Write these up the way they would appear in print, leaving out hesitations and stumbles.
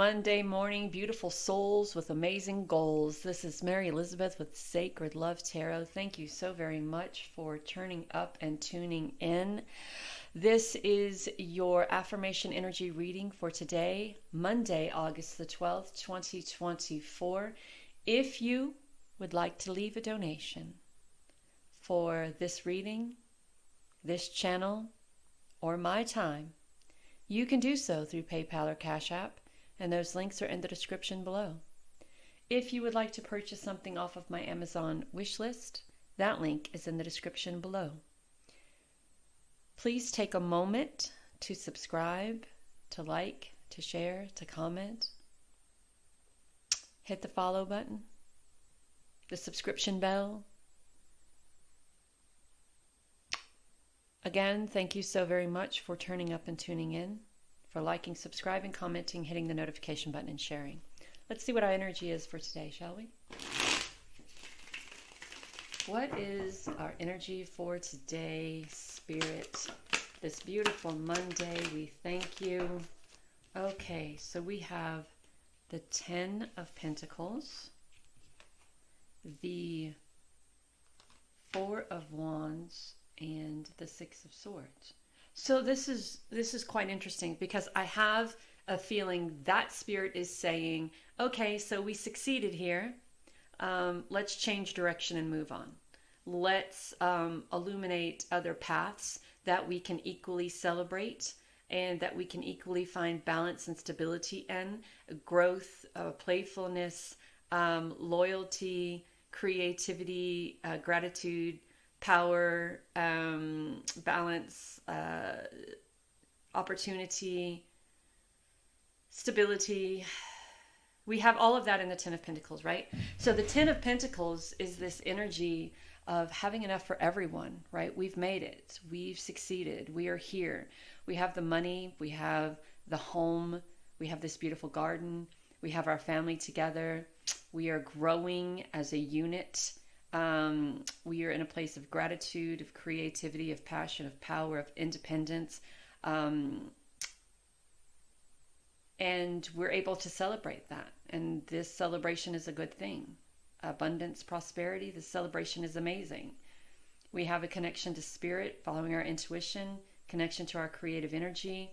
Monday morning, beautiful souls with amazing goals. This is Mary Elizabeth with Sacred Love Tarot. Thank you so very much for turning up and tuning in. This is your affirmation energy reading for today, Monday, August the 12th, 2024. If you would like to leave a donation for this reading, this channel, or my time, you can do so through PayPal or Cashapp, and those links are in the description below. If you would like to purchase something off of my Amazon wish list, that link is in the description below. Please take a moment to subscribe, to like, to share, to comment. Hit the follow button, the subscription bell. Again, thank you so very much for turning up and tuning in, for liking, subscribing, commenting, hitting the notification button, and sharing. Let's see what our energy is for today, shall we? What is our energy for today, Spirit? This beautiful Monday, we thank you. Okay, so we have the 10 of Pentacles, the 4 of Wands, and the 6 of Swords. So this is quite interesting, because I have a feeling that Spirit is saying, okay, so we succeeded here. Let's change direction and move on. Let's illuminate other paths that we can equally celebrate and that we can equally find balance and stability in, growth, playfulness, loyalty, creativity, gratitude, power, balance, opportunity, stability. We have all of that in the 10 of Pentacles, right? So the 10 of Pentacles is this energy of having enough for everyone, right? We've made it. We've succeeded. We are here. We have the money. We have the home. We have this beautiful garden. We have our family together. We are growing as a unit. We are in a place of gratitude, of creativity, of passion, of power, of independence. And we're able to celebrate that. And this celebration is a good thing. Abundance, prosperity, this celebration is amazing. We have a connection to spirit, following our intuition, connection to our creative energy,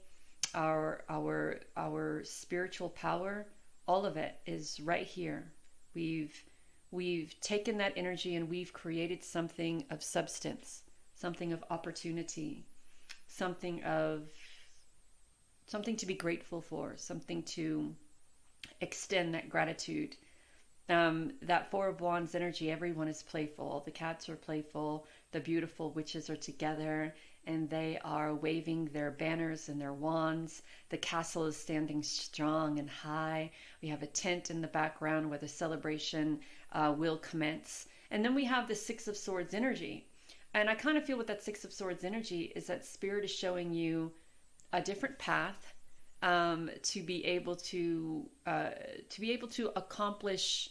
our spiritual power. All of it is right here. We've taken that energy and we've created something of substance, something of opportunity, something to be grateful for, something to extend that gratitude. That 4 of Wands energy, everyone is playful. The cats are playful. The beautiful witches are together and they are waving their banners and their wands. The castle is standing strong and high. We have a tent in the background where the celebration will commence. And then we have the 6 of Swords energy. And I kind of feel with that 6 of Swords energy is that Spirit is showing you a different path to be able to accomplish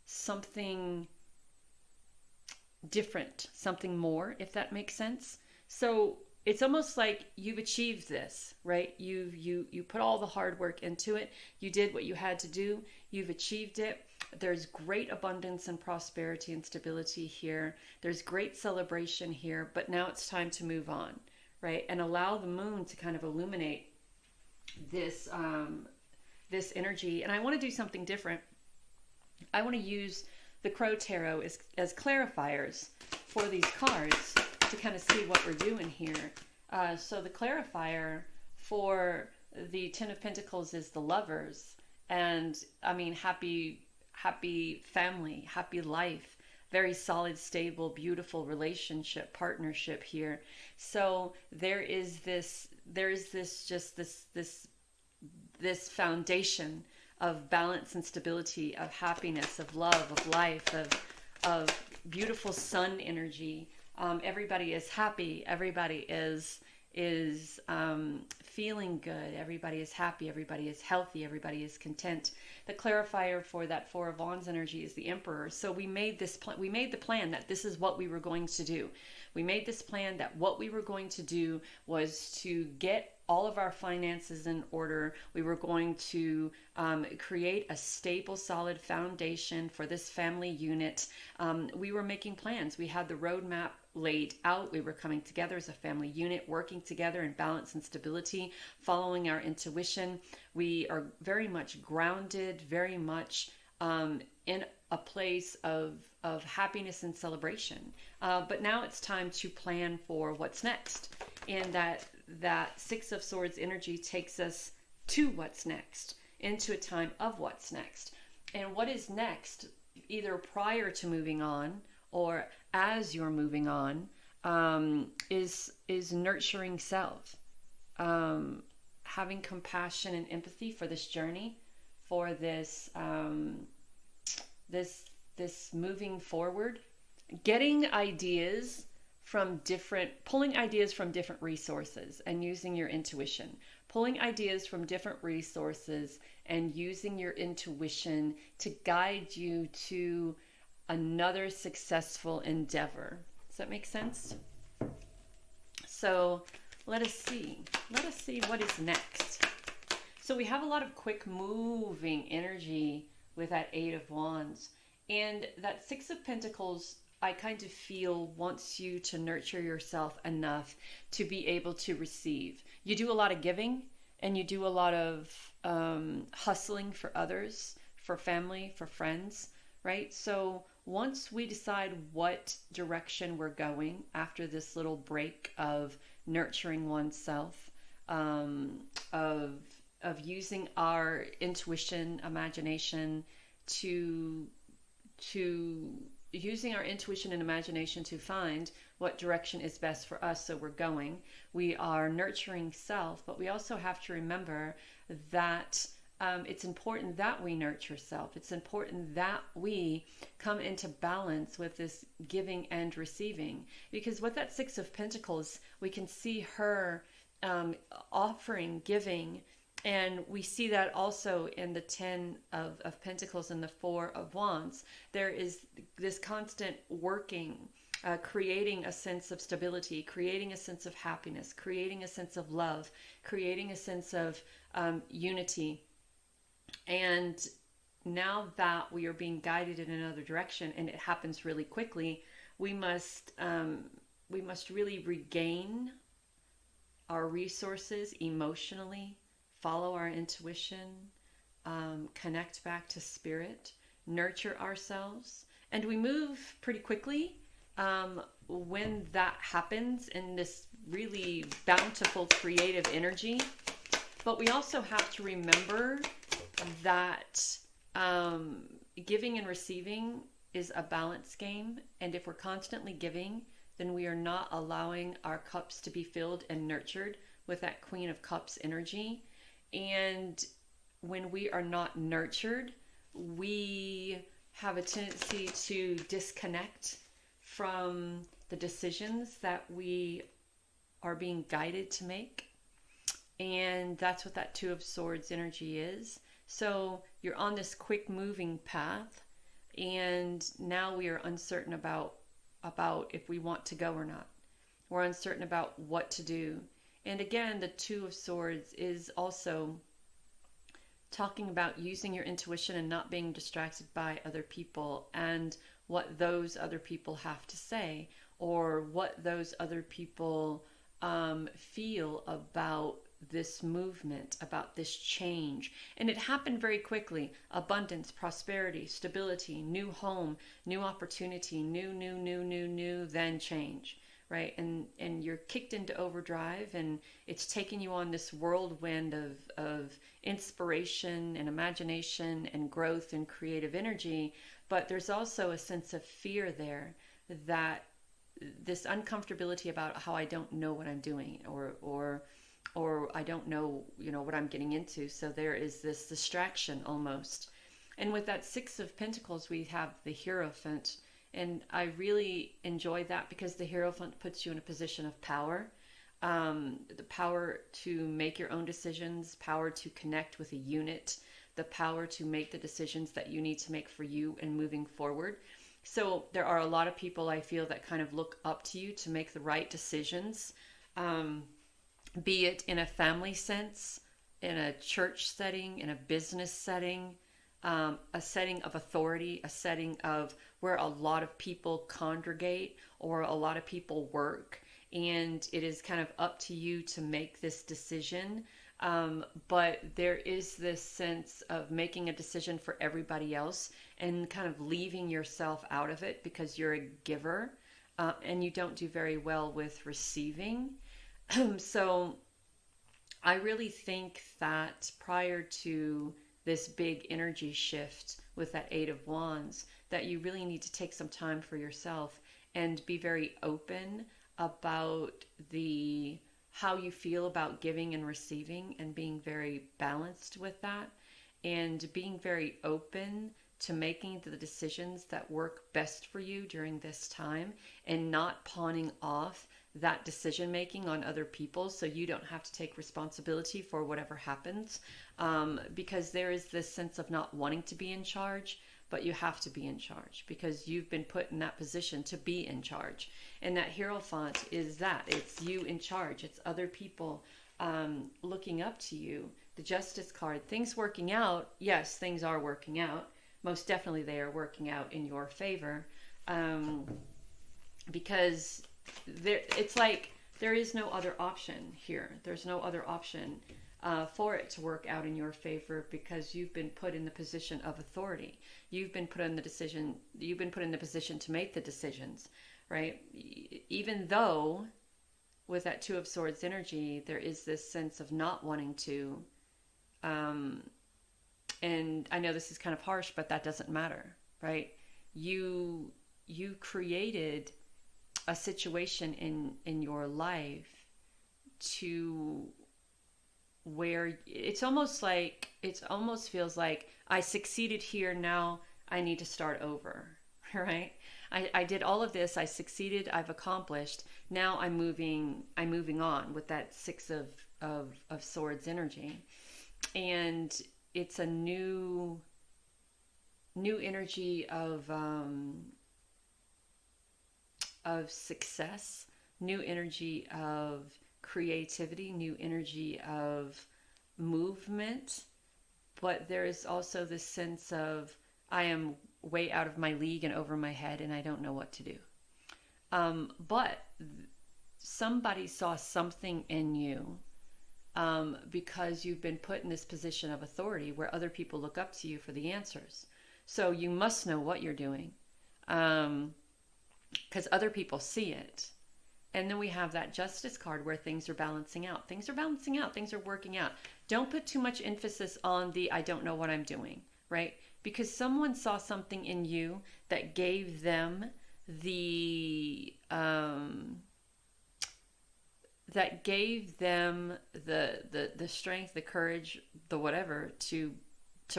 something different, something more, if that makes sense. So it's almost like you've achieved this, right? You put all the hard work into it. You did what you had to do. You've achieved it. There's great abundance and prosperity and stability here. There's great celebration here, but now it's time to move on, right? And allow the moon to kind of illuminate this this energy. And I want to do something different. I want to use the Crow Tarot as clarifiers for these cards to kind of see what we're doing here. So the clarifier for the 10 of Pentacles is the Lovers. And I mean, happy family, happy life, very solid, stable, beautiful relationship, partnership here. So there is this foundation of balance and stability, of happiness, of love, of life, of beautiful sun energy. Everybody is happy. Everybody is feeling good. Everybody is happy. Everybody is healthy. Everybody is content. The clarifier for that 4 of Wands energy is the Emperor. So we made this we made the plan that this is what we were going to do. We made this plan that what we were going to do was to get all of our finances in order. We were going to create a stable, solid foundation for this family unit. We were making plans. We had the roadmap laid out. We were coming together as a family unit, working together in balance and stability, following our intuition. We are very much grounded, very much in a place of happiness and celebration. But now it's time to plan for what's next. And that Six of Swords energy takes us to what's next, into a time of what's next. And what is next, either prior to moving on or as you're moving on, is nurturing self, having compassion and empathy for this journey, for this this moving forward, getting ideas from pulling ideas from different resources and using your intuition, pulling ideas from different resources and using your intuition to guide you to another successful endeavor. Does that make sense? So let us see what is next. So we have a lot of quick moving energy with that Eight of Wands, and that Six of Pentacles, I kind of feel, wants you to nurture yourself enough to be able to receive. You do a lot of giving and you do a lot of hustling for others, for family, for friends, right? So once we decide what direction we're going after this little break of nurturing oneself, of using our intuition, imagination to using our intuition and imagination to find what direction is best for us, so we're going. We are nurturing self, but we also have to remember that it's important that we nurture self. It's important that we come into balance with this giving and receiving. Because with that Six of Pentacles, we can see her offering, giving, and we see that also in the Ten of Pentacles and the Four of Wands. There is this constant working, creating a sense of stability, creating a sense of happiness, creating a sense of love, creating a sense of unity. And now that we are being guided in another direction, and it happens really quickly, we must really regain our resources emotionally, follow our intuition, connect back to spirit, nurture ourselves. And we move pretty quickly when that happens in this really bountiful creative energy. But we also have to remember that giving and receiving is a balance game. And if we're constantly giving, then we are not allowing our cups to be filled and nurtured with that Queen of Cups energy. And when we are not nurtured, we have a tendency to disconnect from the decisions that we are being guided to make. And that's what that Two of Swords energy is. So you're on this quick moving path, and now we are uncertain about if we want to go or not. We're uncertain about what to do. And again, the Two of Swords is also talking about using your intuition and not being distracted by other people and what those other people have to say, or what those other people feel about this movement, about this change. And it happened very quickly. Abundance, prosperity, stability, new home, new opportunity, new, then change. Right? And you're kicked into overdrive, and it's taking you on this whirlwind of inspiration and imagination and growth and creative energy. But there's also a sense of fear there, that this uncomfortability about how I don't know what I'm doing, or I don't know, what I'm getting into. So there is this distraction almost. And with that Six of Pentacles, we have the Hierophant. And I really enjoy that because the Hierophant puts you in a position of power. The power to make your own decisions, power to connect with a unit, the power to make the decisions that you need to make for you and moving forward. So there are a lot of people, I feel, that kind of look up to you to make the right decisions. be it in a family sense, in a church setting, in a business setting, a setting of authority, a setting of where a lot of people congregate or a lot of people work. And it is kind of up to you to make this decision. But there is this sense of making a decision for everybody else and kind of leaving yourself out of it because you're a giver, and you don't do very well with receiving. So I really think that prior to this big energy shift with that Eight of Wands, that you really need to take some time for yourself and be very open about the how you feel about giving and receiving, and being very balanced with that, and being very open to making the decisions that work best for you during this time, and not pawning off that decision making on other people so you don't have to take responsibility for whatever happens, because there is this sense of not wanting to be in charge, but you have to be in charge because you've been put in that position to be in charge. And that Hierophant is that. It's you in charge. It's other people looking up to you. The Justice card, things working out. Yes, things are working out. Most definitely they are working out in your favor, because it's like there is no other option here. There's no other option for it to work out in your favor, because you've been put in the position of authority. You've been put in the decision. You've been put in the position to make the decisions, right? Even though with that Two of Swords energy, there is this sense of not wanting to. And I know this is kind of harsh, but that doesn't matter, right? You created a situation in your life to where it almost feels like I succeeded here, now I need to start over, right? I did all of this, I succeeded, I've accomplished, now I'm moving on with that Six of Swords energy. And it's a new energy of success, new energy of creativity, new energy of movement. But there is also this sense of I am way out of my league and over my head and I don't know what to do. But somebody saw something in you, because you've been put in this position of authority where other people look up to you for the answers. So you must know what you're doing, because other people see it. And then we have that Justice card where things are balancing out. Things are balancing out. Things are working out. Don't put too much emphasis on the I don't know what I'm doing, right? Because someone saw something in you that gave them the the strength, the courage, the whatever to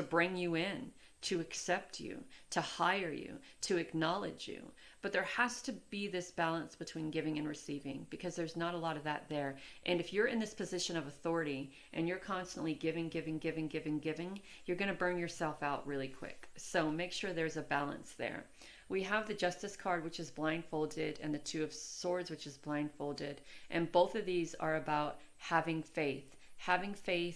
bring you in, to accept you, to hire you, to acknowledge you. But there has to be this balance between giving and receiving, because there's not a lot of that there. And if you're in this position of authority and you're constantly giving, you're going to burn yourself out really quick. So make sure there's a balance there. We have the Justice card, which is blindfolded, and the Two of Swords, which is blindfolded. And both of these are about having faith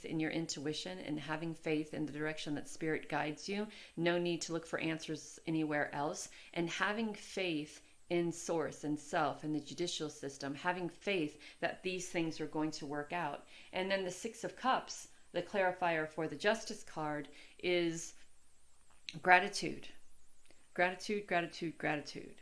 in your intuition and having faith in the direction that Spirit guides you. No need to look for answers anywhere else. And having faith in Source and Self and the judicial system, having faith that these things are going to work out. And then the Six of Cups, the clarifier for the Justice card, is gratitude. Gratitude, gratitude, gratitude.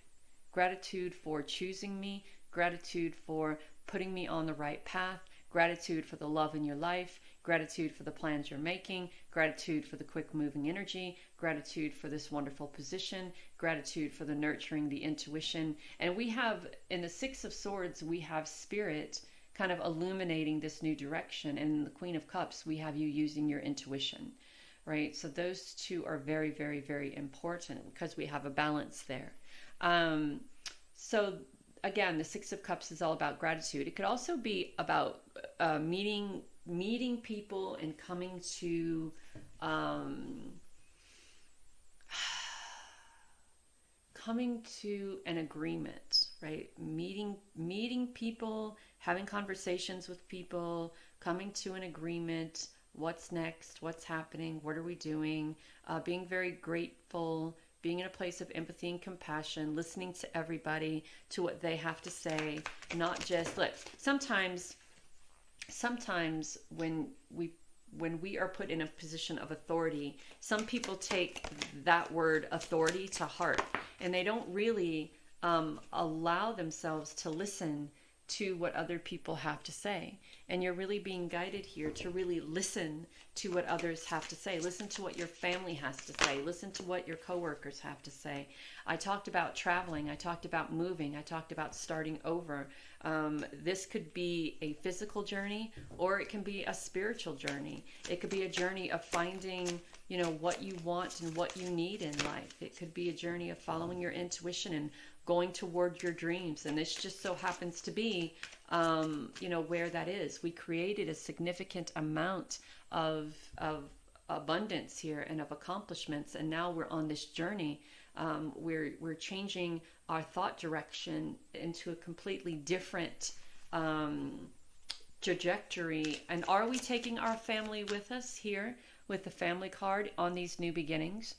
Gratitude for choosing me. Gratitude for putting me on the right path. Gratitude for the love in your life. Gratitude for the plans you're making. Gratitude for the quick moving energy. Gratitude for this wonderful position. Gratitude for the nurturing, the intuition. And we have, in the Six of Swords, we have Spirit kind of illuminating this new direction. And in the Queen of Cups, we have you using your intuition. Right? So those two are very, very, very important because we have a balance there. So again, the Six of Cups is all about gratitude. It could also be about meeting people and coming to an agreement, right? Meeting people, having conversations with people, coming to an agreement. What's next? What's happening? What are we doing? Being very grateful, being in a place of empathy and compassion, listening to everybody, to what they have to say, not just look. Sometimes when we are put in a position of authority, some people take that word authority to heart, and they don't really allow themselves to listen to what other people have to say. And you're really being guided here to really listen to what others have to say. Listen to what your family has to say. Listen to what your coworkers have to say. I talked about traveling. I talked about moving. I talked about starting over. This could be a physical journey, or it can be a spiritual journey. It could be a journey of finding, what you want and what you need in life. It could be a journey of following your intuition and going toward your dreams. And this just so happens to be, where that is. We created a significant amount of abundance here and of accomplishments. And now we're on this journey. We're changing our thought direction into a completely different trajectory. And are we taking our family with us here with the family card on these new beginnings?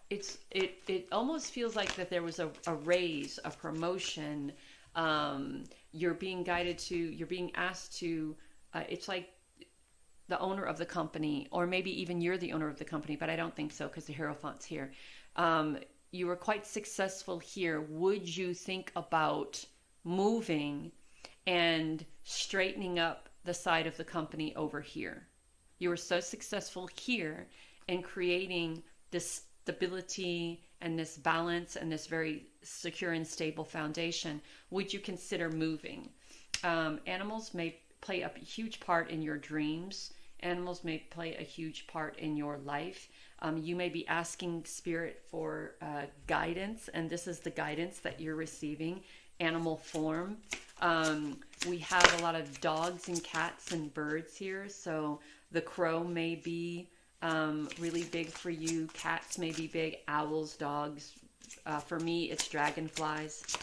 It almost feels like that there was a raise, a promotion. You're being asked to, it's like the owner of the company, or maybe even you're the owner of the company, but I don't think so because the Hierophant's here. You were quite successful here. Would you think about moving and straightening up the side of the company over here? You were so successful here in creating this stability and this balance and this very secure and stable foundation. Would you consider moving? Animals may play a huge part in your dreams. Animals may play a huge part in your life. You may be asking spirit for guidance, and this is the guidance that you're receiving, animal form. We have a lot of dogs and cats and birds here, so the crow may be really big for you. Cats may be big, owls, dogs. For me, it's dragonflies.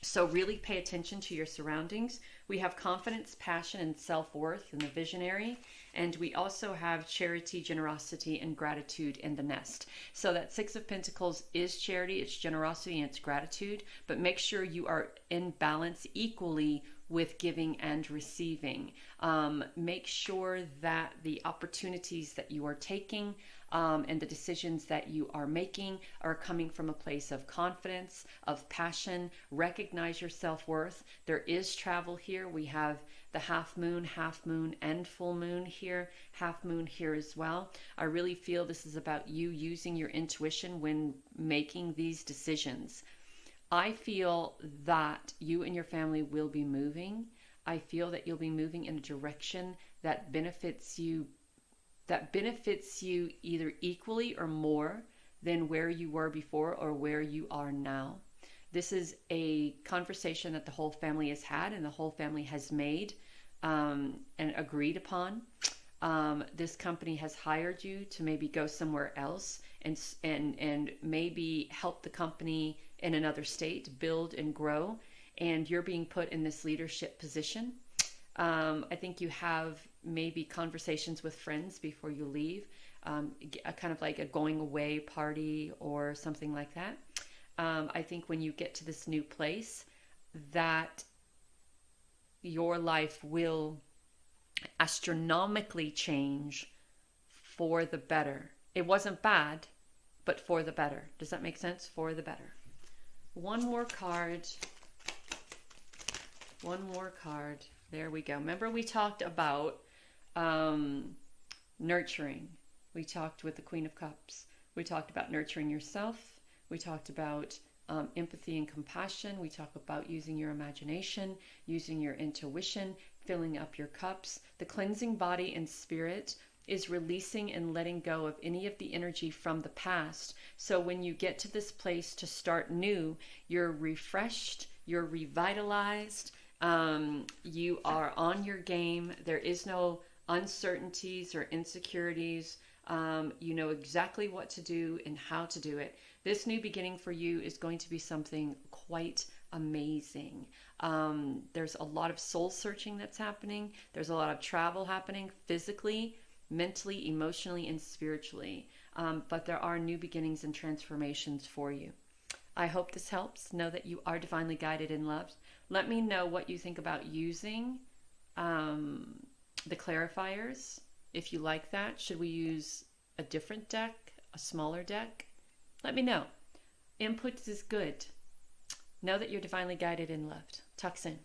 So really pay attention to your surroundings. We have confidence, passion, and self-worth in the visionary. And we also have charity, generosity, and gratitude in the nest. So that Six of Pentacles is charity, it's generosity, and it's gratitude. But make sure you are in balance equally with giving and receiving. Make sure that the opportunities that you are taking and the decisions that you are making are coming from a place of confidence, of passion. Recognize your self-worth. There is travel here. We have the half moon, and full moon here, half moon here as well. I really feel this is about you using your intuition when making these decisions. I feel that you and your family will be moving. I feel that you'll be moving in a direction that benefits you either equally or more than where you were before or where you are now. This is a conversation that the whole family has had and the whole family has made and agreed upon. This company has hired you to maybe go somewhere else and maybe help the company in another state build and grow, and you're being put in this leadership position. I think you have maybe conversations with friends before you leave, kind of like a going away party or something like that. I think when you get to this new place, that your life will astronomically change for the better. It wasn't bad, but for the better. Does that make sense? For the better. One more card. There we go. Remember we talked about nurturing. We talked with the Queen of Cups. We talked about nurturing yourself. We talked about empathy and compassion. We talk about using your imagination, using your intuition, filling up your cups. The cleansing body and spirit is releasing and letting go of any of the energy from the past. So when you get to this place to start new, you're refreshed, you're revitalized, you are on your game. There is no uncertainties or insecurities. You know exactly what to do and how to do it. This new beginning for you is going to be something quite amazing. There's a lot of soul searching that's happening. There's a lot of travel happening physically, mentally, emotionally, and spiritually. But there are new beginnings and transformations for you. I hope this helps. Know that you are divinely guided and loved. Let me know what you think about using the clarifiers. If you like that, should we use a different deck, a smaller deck? Let me know. Input is good. Know that you're divinely guided and loved. Talk soon.